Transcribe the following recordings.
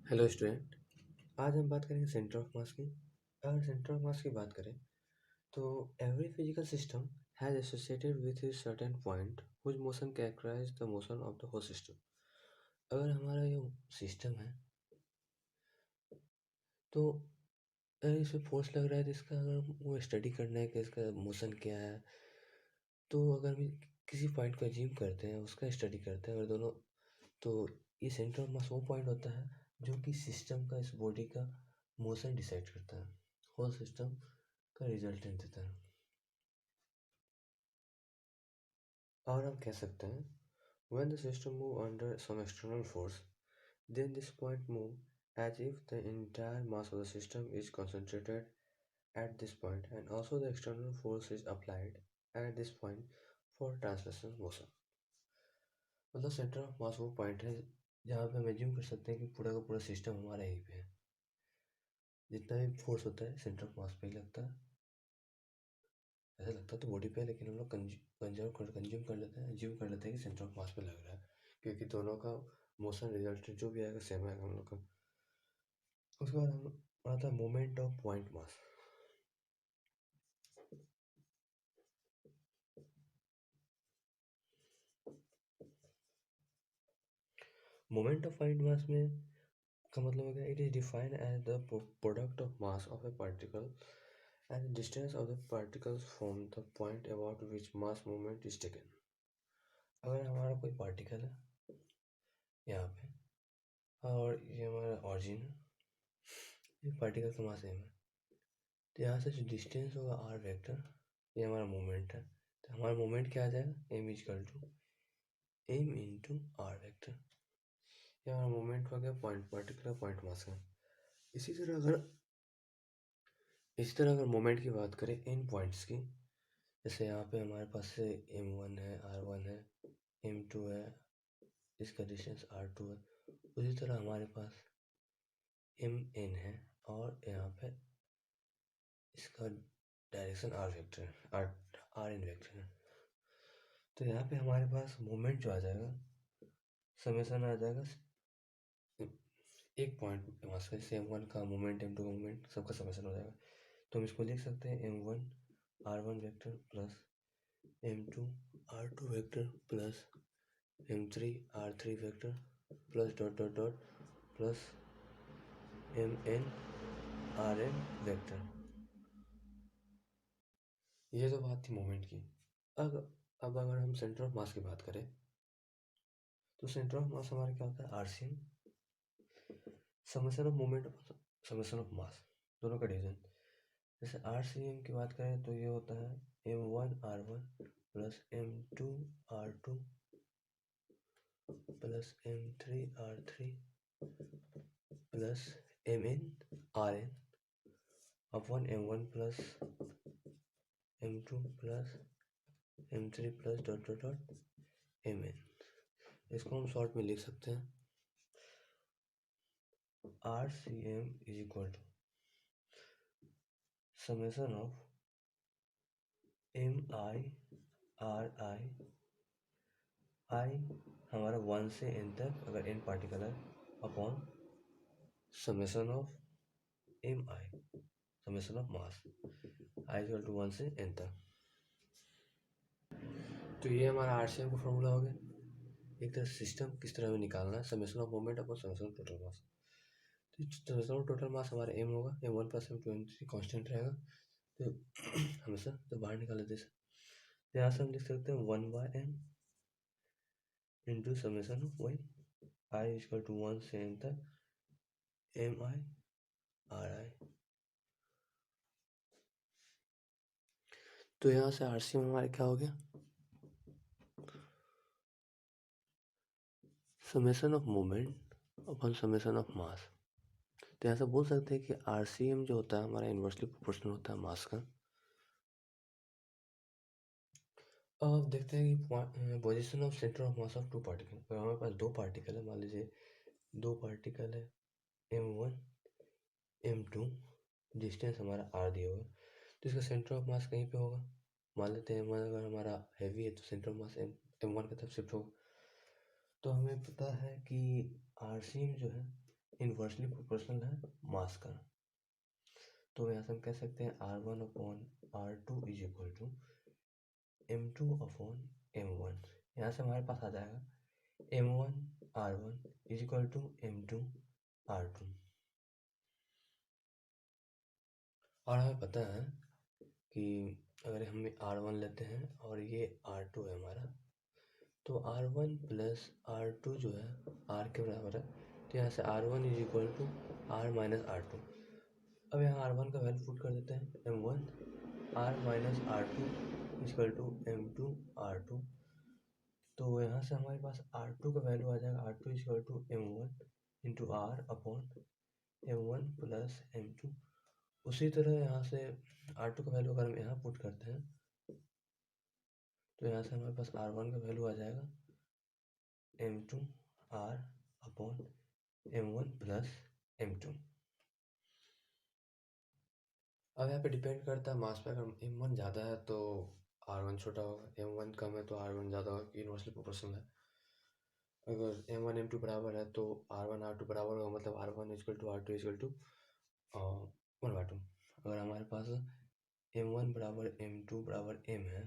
Hello student. आज हम बात करेंगे सेंटर ऑफ मास की। अगर सेंटर ऑफ मास की बात करें तो every physical system has associated with his certain point which motion characterize the motion of the whole system. अगर हमारा ये सिस्टम है तो अगर इसमें फोर्स लग रहा है तो इसका अगर वो स्टडी करना है कि इसका मोशन क्या है, तो अगर हम किसी पॉइंट को अज्यूम करते हैं उसका स्टडी करते हैं अगर दोनों, तो ये सेंटर ऑफ मास वो पॉइंट होता है जो कि सिस्टम का, इस बॉडी का मोशन डिसाइड करता है, होल सिस्टम का रिजल्टेंट देता है। और हम कह सकते हैं when the system move under some external force, then this point move as if the entire mass of the system is concentrated at this point and also the external force is applied at this point for translation motion। मतलब centre of मास वो point है जहाँ पे हम assume कर सकते हैं कि पूरा का पूरा सिस्टम हमारा यहीं पे है, जितना भी फोर्स होता है सेंटर ऑफ मास पे ही लगता है। ऐसा लगता तो बॉडी पे है लेकिन हम लोग कंज्यूम कर लेते हैं, एज्यूम कर लेते हैं कि सेंटर ऑफ मास पे लग रहा है, क्योंकि दोनों का मोशन रिजल्ट जो भी आएगा सेम आएगा हम लोग का। उसके बाद हम आता है moment of point mass. Moment of point mass में का मतलब हो गया it is defined as the product of mass of a particle and distance of the particles from the point about which mass movement is taken. अगर हमारा कोई particle है यहाँ पे और ये हमारा ऑरिजिन है, ये पार्टिकल का मास एम है, तो यहाँ से जो डिस्टेंस होगा आर वेक्टर, ये हमारा मोमेंट है, तो हमारा मोमेंट क्या आ जाएगा M equal to M into R vector. ये हमारा मोमेंट हो गया पॉइंट, पर्टिकुलर पॉइंट मास का। इसी तरह अगर मोमेंट की बात करें इन पॉइंट्स की, जैसे यहाँ पे हमारे पास से m1 है, r1 है, m2 है, इसका डिस्टेंस r2 है, उसी तरह हमारे पास mn है और यहाँ पे इसका डायरेक्शन आर वेक्टर है, आर इन वेक्टर है। तो यहाँ पे हमारे पास मोमेंट जो आ जाएगा समेसन आ जाएगा एक पॉइंट मास का, जैसे m1 का मोमेंट, m2 का मोमेंट, सबका समेसन हो जाएगा। तो हम इसको लिख सकते हैं m1 r1 vector plus m2 r2 vector plus m3 r3 vector plus dot dot dot plus mn rn vector. ये तो बात थी मोमेंट की। अब अगर हम सेंटर ऑफ मास की बात करें तो सेंटर ऑफ मास हमारा क्या होता है RCM, summation of moment, summation of मास, दोनों का डिवीजन। जैसे आरसीएम की बात करें तो ये होता है m1 r1 plus m2 r2 plus m3 r3 plus mn rn upon m1 plus m2 plus m3 plus dot dot dot mn। इसको हम शॉर्ट में लिख सकते हैं RCM is equal to summation of MI RI, I हमारा 1 से n तक अगर n पार्टिकल है, upon summation of MI, summation of mass, I equal to 1 से n तक। तो ये हमारा RCM का फॉर्मूला हो गया। एक तरह सिस्टम किस तरह में निकालना है, summation of moment upon summation of total मास। तो समेशन ऑफ टोटल मास हमारा m होगा, m1 plus m2 m3 constant रहेगा, तो हमेशा तो बाहर निकाल लेते हैं। यहाँ से हम लिख सकते हैं 1/m into summation of Y, I equal to 1 से n तक MI RI। तो यहाँ से RCM हमारे क्या हो गया summation of moment upon summation of मास। तो यहाँ से बोल सकते हैं कि RCM जो होता है हमारा इन्वर्सली प्रोपोर्शनल होता है मास का। अब देखते हैं कि position of centre of mass of two particle. अगर हमारे पास दो पार्टिकल है, मान लीजिए दो पार्टिकल है m1 m2, डिस्टेंस हमारा r दिया हुआ है, तो इसका सेंटर ऑफ मास कहीं पे होगा। मान लेते हैं m1 अगर हमारा हैवी है तो सेंटर ऑफ मास m1 की तरफ शिफ्ट होगा। तो हमें पता है कि RCM जो है इन्वर्सली प्रोपोर्शनल है मास का। तो यहाँ से हम कह सकते हैं R1 upon R2 is equal to M2 upon M1। यहाँ से हमारे पास आ जाएगा M1 R1 is equal to M2 R2। और हमें पता है कि अगर हम R1 लेते हैं और ये R2 है हमारा, तो R1 प्लस R2 जो है R के बराबर है। तो यहाँ से R1 is equal to R minus R2। अब यहाँ R1 का वैल्यू पुट कर देते हैं M1 R minus R2 equal to M2 R2। तो यहाँ से हमारे पास R2 का वैल्यू आ जाएगा R2 equal to M1 into R upon M1 plus M2। उसी तरह यहाँ से R2 का वैल्यू अगर हम यहाँ पुट करते हैं तो यहाँ से हमारे पास R1 का वैल्यू आ जाएगा M2 R upon M1 plus M2। अब यहाँ पे डिपेंड करता है मास पे। अगर M1 ज़्यादा है तो R1 छोटा होगा, M1 कम है तो R1 ज़्यादा होगा, इन्वर्सली प्रोपोर्शनल है। अगर M1 M2 बराबर है तो R1 R2 बराबर होगा, मतलब R1 equal to R2 equal to 1/2। अगर हमारे पास M1 बराबर M2 बराबर M है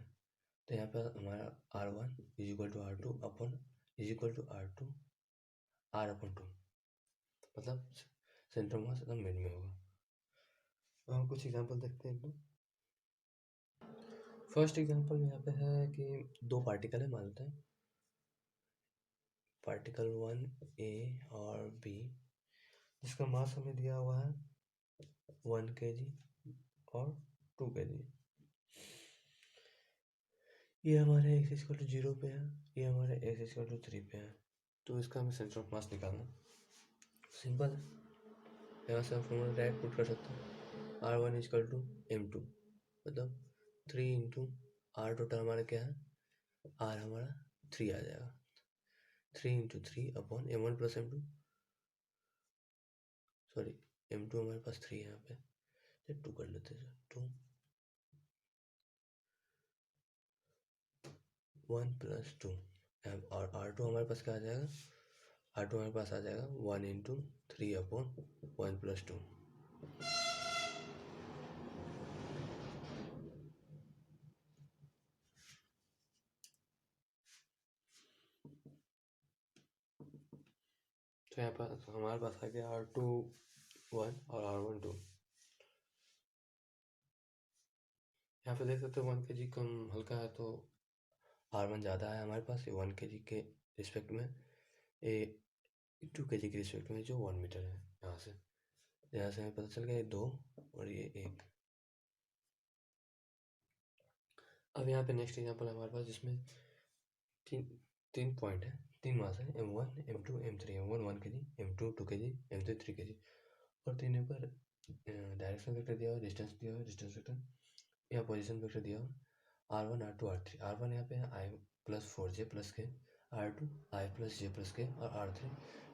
तो यहाँ पर हमारा R1 is equal to R2 upon is equal to R2 R upon 2, मतलब सेंटर मास एकदम मिड में होगा। अब हम कुछ एग्जांपल देखते हैं। फर्स्ट एग्जांपल यहाँ पे है कि दो पार्टिकल है, मान लेते हैं पार्टिकल 1A और B, जिसका मास हमें दिया हुआ है 1 kg और 2 kg। ये हमारे x इक्वल टू 0 पे है, ये हमारे x इक्वल टू 3 पे है। तो इसका हमें सेंटर ऑफ मास निकालना सिंपल है। यहाँ से हम फॉर्मूला डायरेक्ट पुट कर सकते हैं R1 इक्वल टू M2, मतलब 3 इंटू R टोटल हमारा क्या है, R हमारा 3 आ जाएगा। 3 into 3 upon M1 plus M2, sorry M2 हमारे पास 3 है यहाँ पे, तो 2 कर लेते हैं। 2 1 प्लस 2 और R2 हमारे पास क्या आ जाएगा, R2 हमारे पास आ जाएगा 1 इंटू 3 अपॉन 1 प्लस 2। तो यहाँ पर हमारे पास आ गया R2 1 और R1 2। यहाँ पे देख सकते हो 1 kg कम हल्का है तो R1 ज़्यादा है हमारे पास, 1 kg के रिस्पेक्ट में, ये 2 kg के रिस्पेक्ट में जो 1 मीटर है। यहाँ से हमें पता चल गया ये 2 और ये 1। अब यहाँ पे नेक्स्ट एग्जांपल हमारे पास जिसमें तीन पॉइंट है, 3 मास है, M1 M2 M3। M1 1 kg, M2 2 kg, M3 3 kg। और तीनों पर डायरेक्शन वेक्टर दिया हुआ, डिस्टेंस दिया हुआ, डिस्टेंस वेक्टर या पोजीशन वेक्टर दिया हुआ, R1 R2 R3। R1 यहाँ पे है I प्लस 4j प्लस के, R2 I plus j plus के, और R3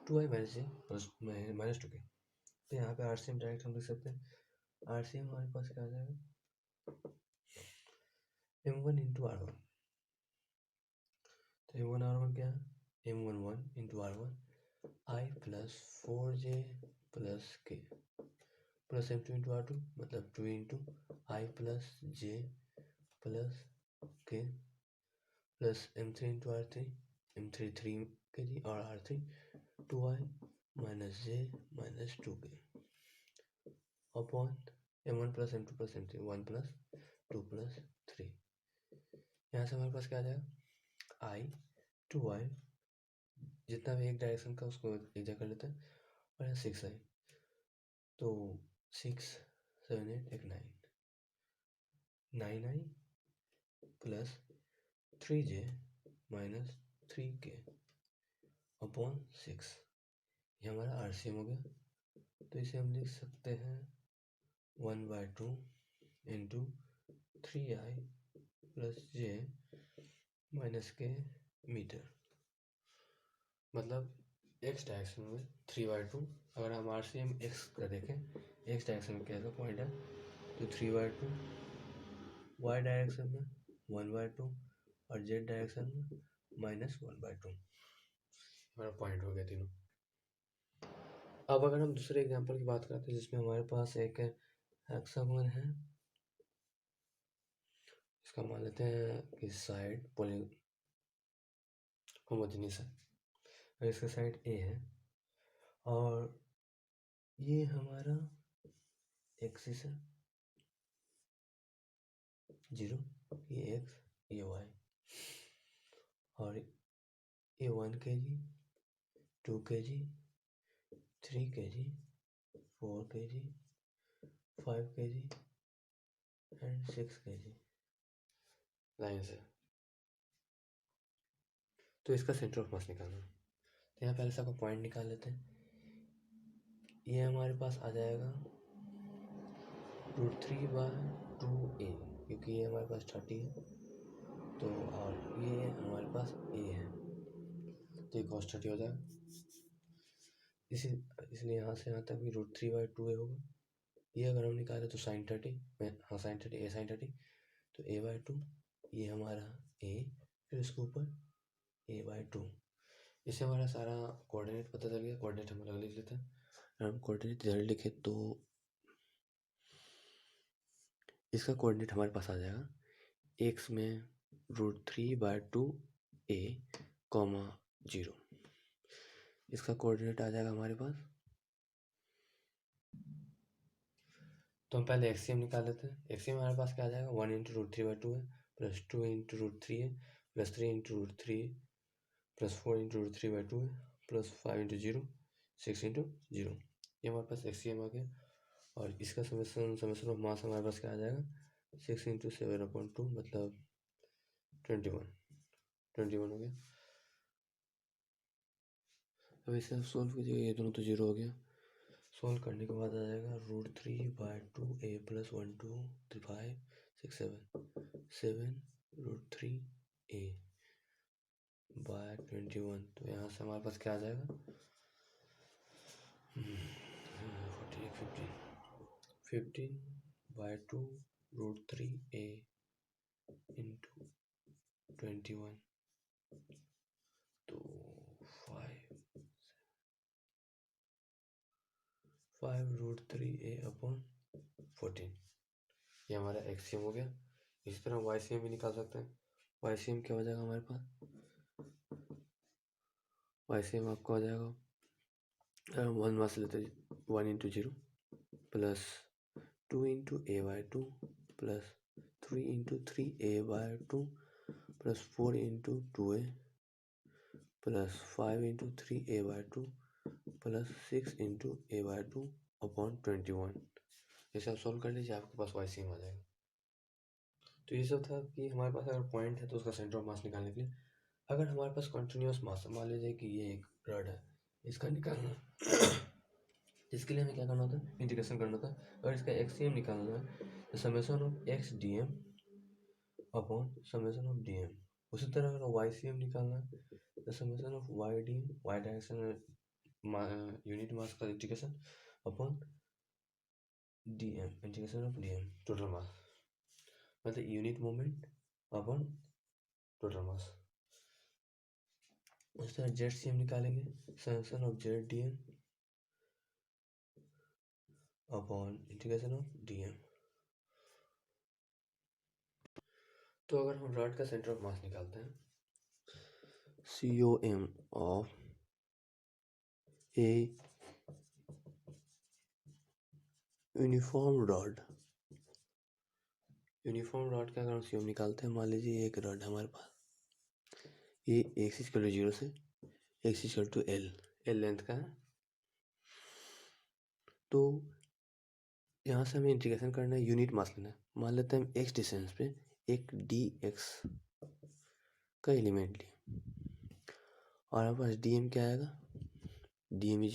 2I minus j plus minus 2k। तो यहाँ पे RCM डायरेक्ट हम लिख सकते हैं। RCM हमारे पास क्या आ जाएगा, M1 इंटू R1। तो M1 R1 क्या है, M1 1 into R1 I plus 4j plus K plus M2 into R2, मतलब 2 into I plus j plus K plus M3 into R3, M3 3 kg और R3 2I minus j minus 2k upon M1 plus M2 plus M3 1 plus 2 plus 3। यहाँ से हमारे पास क्या आ जाएगा, I 2I जितना भी एक डायरेक्शन का उसको एक जगह कर लेते हैं, और यहाँ 6I, तो 6 7 8 एक 9I plus 3j minus 3k upon 6। ये हमारा RCM हो गया। तो इसे हम लिख सकते हैं 1/2 into 3I plus j minus के मीटर, मतलब x डायरेक्शन में 3/2। अगर हम RCM x का देखें, x डायरेक्शन में कैसा पॉइंट है, तो 3/2, y डायरेक्शन में 1/2 और z डायरेक्शन में -1/2। हमारा पॉइंट हो गया तीनों। अब अगर हम दूसरे एग्जांपल की बात करते हैं जिसमें हमारे पास एक हेक्सागोन है, इसका मान लेते हैं कि साइड पोली होमोजेनियस है और इसका साइड ए है और ये हमारा एक्सिस है 0, ये एक्स ये वाई और ये 1 kg 2 kg 3 kg 4 kg 5 kg and 6 kg line से। तो इसका सेंटर ऑफ मास निकालना है, तो यहाँ पहले से आपका पॉइंट निकाल लेते हैं। ये हमारे पास आ जाएगा √3/2a, क्योंकि ये हमारे पास 30 है तो, और ये हमारे पास a है तो ये cos 30 हो जाएगा। इसलिए यहाँ से यहाँ तक भी √3/2a होगा। ये अगर हम निकालें तो sin 30, हाँ sin 30 a sin 30, तो a/2 ये हमारा a, फिर इसके ऊपर a/2। इससे हमारा सारा कोऑर्डिनेट पता चल गया। कोऑर्डिनेट हम अलग लिख लेते हैं। अगर हम कोऑर्डिनेट इधर लिखे तो इसका कोऑर्डिनेट हमारे पास आ जाएगा x में √3/2a, 0। इसका कोऑर्डिनेट आ जाएगा हमारे पास, तो हम पहले एक्सियम निकाल लेते हैं। एक्सियम हमारे पास क्या आ जाएगा, 1 × √3/2 है प्लस 2 × √3 है प्लस 3 × √3 प्लस 4 × √3/2 है प्लस 5 × 0 6 × 0। ये हमारे पास एक्सियम आ गया। और इसका समेशन ऑफ मास हमारे पास क्या आ जाएगा, 6 × 7/2 मतलब 21 हो गया। अब इसे सोल्व कीजिएगा, ये दोनों तो 0 हो गया। सोल्व करने के बाद आ जाएगा √3/2a + 1 2 3 5 6 7 √3a/21। तो यहाँ से हमारे पास क्या आ जाएगा, 15/2 √3a × 21, तो 5 √3a/14। ये हमारा एक्सियम हो गया। इसी तरह वाईसीएम भी निकाल सकते हैं। वाईसीएम क्या हो जाएगा हमारे पास, वाईसीएम आपको आ जाएगा, वन मास लेते हैं 1 × 0 plus 2 × a/2 plus 3 × 3a/2 plus 4 × 2a plus 5 × 3a/2 plus 6 × a/2/21। इसे आप सोल्व कर लीजिए, आपके पास वाईसीएम आ जाएगा। तो ये सब था कि हमारे पास अगर पॉइंट है तो उसका सेंटर ऑफ मास निकालने के लिए। अगर हमारे पास कंटिन्यूस मास, मान लीजिए कि ये एक रड है, इसका निकालना इसके लिए हमें क्या करना होता है, इंटीग्रेशन करना होता है। अगर इसका एक्सियम निकालना है तो summation of x dm upon summation of dm। उसी तरह अगर वाईसीएम निकालना है तो summation of y dm, y direction में यूनिट मास का integration upon dm, integration of dm total mass, मतलब unit moment upon total mass. उस तरह जेड सी एम निकालेंगे, summation of Z D M upon integration of D M. तो अगर हम rod का सेंटर ऑफ मास निकालते हैं, COM of a uniform rod, uniform rod का अगर हम COM निकालते हैं, मान लीजिए एक रॉड हमारे पास, ये x = 0 से x = L लेंथ का है। तो यहाँ से हमें इंटीग्रेशन करना है, यूनिट मास लेना है। मान लेते हैं हम x डिस्टेंस पे एक dx का एलिमेंट लिए और हमारे पास dm क्या आएगा, dm =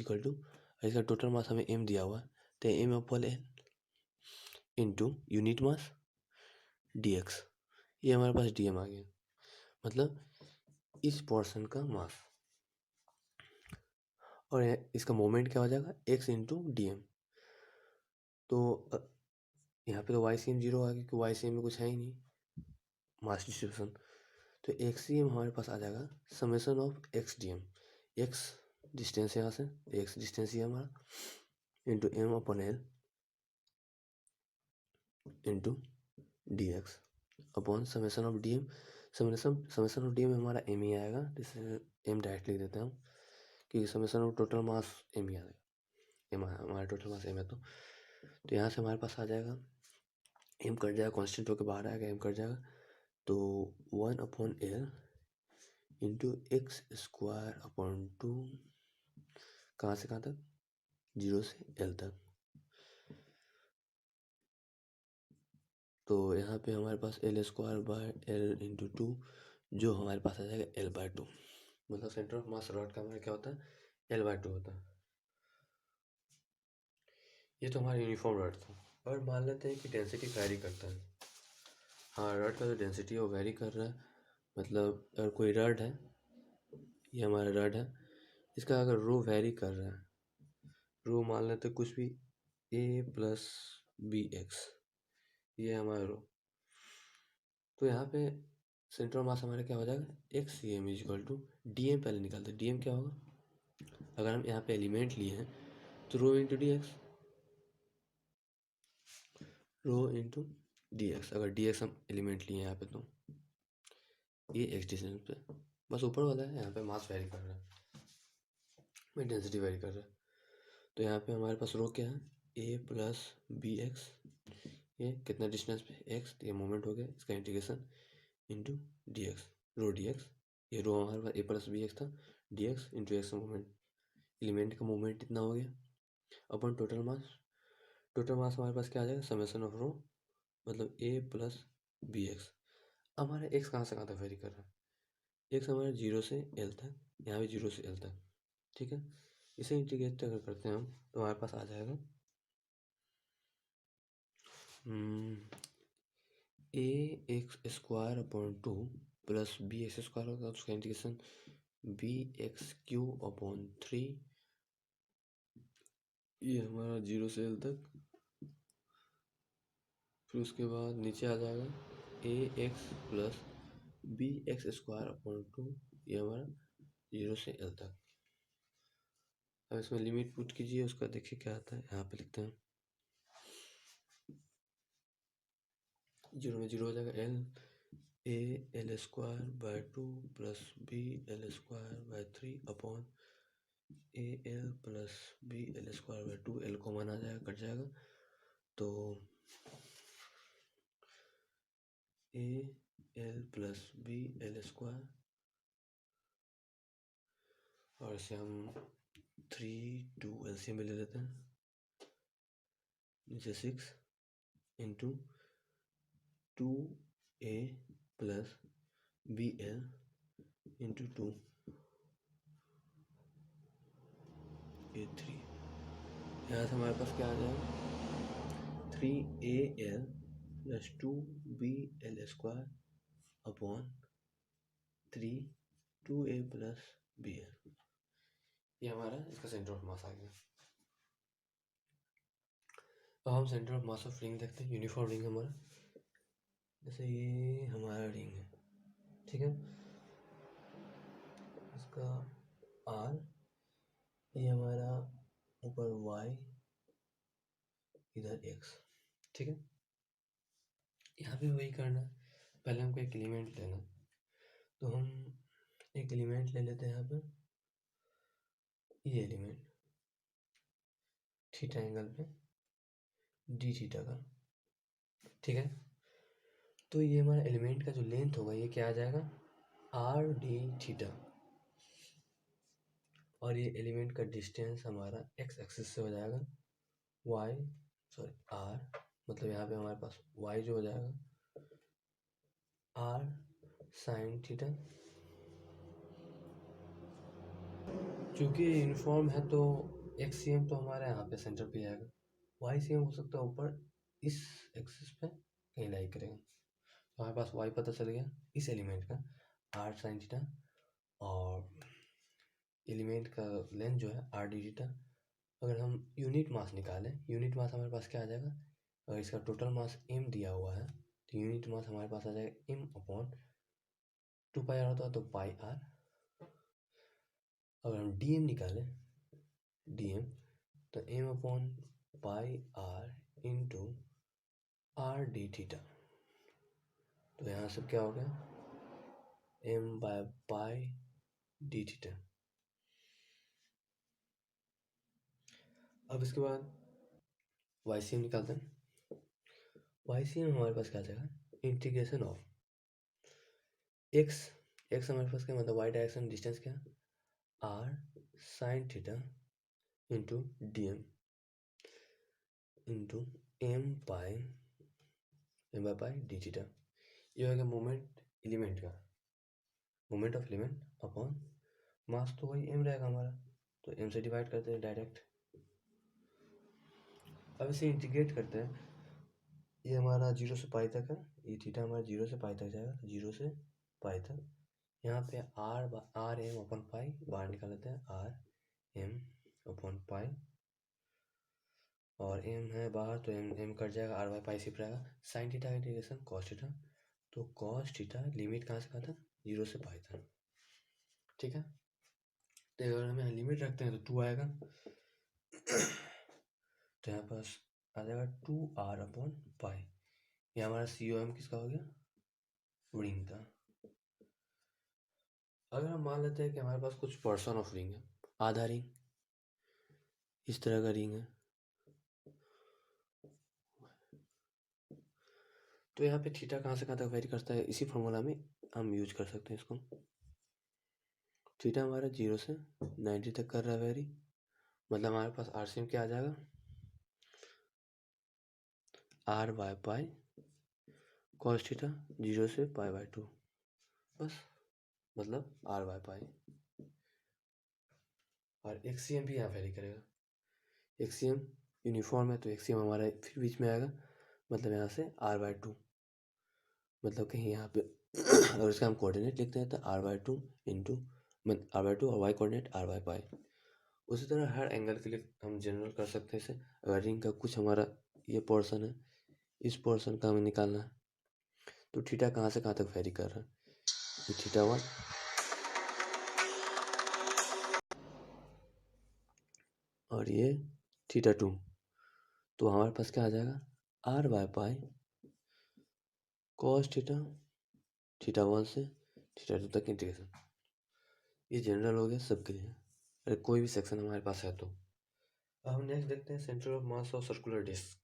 इसका टोटल मास हमें m दिया हुआ है, तो m/L into unit mass dx। ये हमारे पास dm आ गया, मतलब इस पोर्शन का मास, और इसका मोमेंट क्या हो जाएगा, x × dm। तो यहाँ पे तो वाईसीएम 0 आ गया क्योंकि वाईसीएम में कुछ है ही नहीं मास डिस्ट्रीब्यूशन। तो एक्सियम हमारे पास आ जाएगा summation of x dm, x distance यहाँ से एक्स डिस्टेंस ये हमारा into M upon L into D X upon summation of D M. Summation of D M हमारा एम ही आएगा, जिससे एम डायरेक्ट लिख देते हैं हम, क्योंकि summation of total mass M ही आएगा। एम हमारा टोटल मास एम है, तो यहाँ से हमारे पास आ जाएगा एम कट जाएगा, कॉन्स्टेंट होकर बाहर आएगा, एम कट जाएगा, तो 1/L into x square upon 2, कहाँ से कहाँ तक, 0 से L तक। तो यहाँ पे हमारे पास L square by L into 2, जो हमारे पास आ जाएगा L/2। मतलब सेंटर ऑफ मास रॉड का हमारा क्या होता है, L/2 होता है। ये तो हमारा यूनिफॉर्म रॉड था। और मान लेते हैं कि डेंसिटी वैरी करता है। हाँ, रॉड का जो डेंसिटी है वो वैरी कर रहा है। मतलब अगर कोई रॉड है, ये हमारा रॉड है, इसका अगर रो वैरी कर रहा है, रो मान लेते हैं कुछ भी A+BX, ये है हमारा रो, तो यहाँ पे सेंटर ऑफ मास हमारा क्या हो जाएगा, XCM इजिकल टू DM। पहले निकालते हैं, DM क्या होगा, अगर हम यहाँ पे एलिमेंट लिए हैं तो rho into D x, rho into D x. अगर डी एक्स हम एलिमेंट लिए हैं यहाँ पे, तो ये एक्स डिस्टेंस पे, बस ऊपर वाला है, यहाँ पे मास वेरी कर रहा है, में डेंसिटी वेरी कर रहा है। तो यहाँ पे हमारे पास रो क्या है, A+BX, ये कितना डिस्टेंस पे x, ये मोमेंट हो गया, इसका integration into D x, rho D x. ये रो हमारे पास A+BX था, D x into x moment, element का मोमेंट इतना हो गया, अपन टोटल मास। टोटल मास हमारे पास क्या आ जाएगा, समेसन ऑफ रो, मतलब A+BX। हमारा एक्स कहाँ से कहाँ तक वेरी कर रहा है, एक्स हमारा 0 से L तक, यहाँ भी 0 से L तक, ठीक है। इसे इंटीग्रेट अगर करते हैं हम, तो हमारे पास आ जाएगा AX² अपॉन 2 प्लस BX² होगा, उसका इंटीग्रेशन BX³ अपॉन 3, ये हमारा 0 से L तक। फिर उसके बाद नीचे आ जाएगा AX प्लस BX² अपॉन 2, ये हमारा 0 से L तक। अब इसमें लिमिट पुट कीजिए, उसका देखिए क्या आता है, यहाँ पे लिखते हैं, 0 में 0 हो जाएगा, AL²/2 plus BL²/3 upon AL plus BL²/2, L common आ जाएगा, कट जाएगा, तो AL प्लस BL², और इसे हम 3 2 LCM में ले लेते हैं, नीचे 6 into 2A plus BL into 2 A3। यहाँ से हमारे पास क्या आ जाएगा, 3AL plus 2BL² upon 3 2A plus BL, ये हमारा इसका सेंटर ऑफ मास आ गया। अब हम centre of mass of ring देखते हैं, यूनिफॉर्म रिंग हमारा, जैसे ये हमारा रिंग है, ठीक है, इसका R, ये हमारा ऊपर Y, इधर X, ठीक है। यहाँ भी वही करना है, पहले हमको एक एलिमेंट लेना है, तो हम एक एलिमेंट ले लेते हैं यहाँ पे, ये एलिमेंट थीटा एंगल पे डी थीटा का, ठीक है। तो ये हमारा एलिमेंट का जो लेंथ होगा, ये क्या आ जाएगा, आर डी थीटा, और ये एलिमेंट का डिस्टेंस हमारा एक्स एक्सिस से हो जाएगा आर, मतलब यहाँ पे हमारे पास y जो हो जाएगा आर साइन थीटा। चूँकि यूनिफॉर्म है तो XCM तो हमारे यहाँ पे सेंटर पे आएगा, YCM हो सकता है ऊपर इस एक्सिस पे कहीं लाई करेगा, तो हमारे पास y पता चल गया इस एलिमेंट का आर साइन थीटा, और एलिमेंट का लेंथ जो है आर डी थीटा। अगर हम यूनिट मास निकालें, यूनिट मास हमारे पास क्या आ जाएगा, अगर इसका टोटल मास m दिया हुआ है, तो यूनिट मास हमारे पास आ जाएगा m अपॉन 2 पाई आर होता है, तो पाई आर, अगर हम डी एम निकालें, डी एम, तो M upon pi R into R D theta, तो यहाँ से क्या हो गया, M by pi D theta. अब इसके बाद वाई सी एम निकालते हैं। वाई सी एम हमारे पास क्या आ जाएगा, इंटीग्रेशन ऑफ एक्स, एक्स हमारे पास क्या मतलब वाई डायरेक्शन डिस्टेंस क्या, R sine theta into D M into M by D theta. ये हो गया मोमेंट एलिमेंट का, moment of element upon mass, तो वही एम रहेगा हमारा, तो एम से डिवाइड करते हैं डायरेक्ट। अब इसे इंटीग्रेट करते हैं, ये हमारा 0 से पाई तक है, ये थीटा हमारा 0 से पाई तक जाएगा, तो 0 से पाई तक। यहाँ पे आर एम अपॉन पाई बाहर निकाल लेते हैं, आर एम अपॉन पाई, और एम है बाहर तो एम एम कट जाएगा, आर बाई पाई सिर्फ रहेगा। साइन थीटा का इंटीग्रेशन कॉस थीटा, तो कॉस थीटा लिमिट कहाँ से कहाँ था, 0 से पाई था, ठीक है। तो अगर हम यहाँ लिमिट रखते हैं तो 2 आएगा, तो यहाँ पास आ जाएगा 2r अपॉन पाई। ये हमारा सी ओ एम किसका हो गया, रिंग का। अगर हम मान लेते हैं कि हमारे पास कुछ पर्सन ऑफ रिंग है, आधा रिंग इस तरह का रिंग है, तो यहाँ पे थीटा कहाँ से कहाँ तक वेरी करता है, इसी फॉर्मूला में हम यूज कर सकते हैं इसको। थीटा हमारा 0 से 90 तक कर रहा है वेरी, मतलब हमारे पास आरसीएम क्या आ जाएगा, R by pi cos theta 0 से पाई बाय 2, बस, मतलब आर बाय पाई। और एक्सीएम भी यहाँ वेरी करेगा, एक्सीएम यूनिफॉर्म है तो एक्सीएम हमारा फिर बीच में आएगा, मतलब यहाँ से आर बाय 2, मतलब कहीं यहाँ पे अगर इसका हम कोऑर्डिनेट लिखते हैं तो R by 2 into R by 2 और Y coordinate R by pi. उसी तरह हर एंगल के लिए हम जनरल कर सकते हैं इसे। अगर रिंग का कुछ हमारा ये पोर्शन है, इस पोर्शन का हमें निकालना है, तो थीटा कहाँ से कहाँ तक वेरी कर रहा है, ये थीटा 1 और ये थीटा 2, तो हमारे पास क्या आ जाएगा, R by pi cos theta, theta 1 से थीटा 2 तक इंटीग्रेशन। ये जनरल हो गया सबके लिए, अगर कोई भी सेक्शन हमारे पास है तो। अब हम नेक्स्ट देखते हैं centre of mass of circular disc,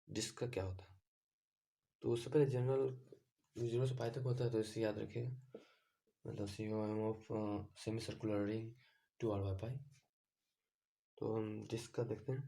disc का क्या होता है। तो उससे पहले जनरल 0 से पाई तक होता है, तो इसे याद रखिएगा, मतलब C O M of semi circular ring 2r by pi. तो हम डिस्क का देखते हैं,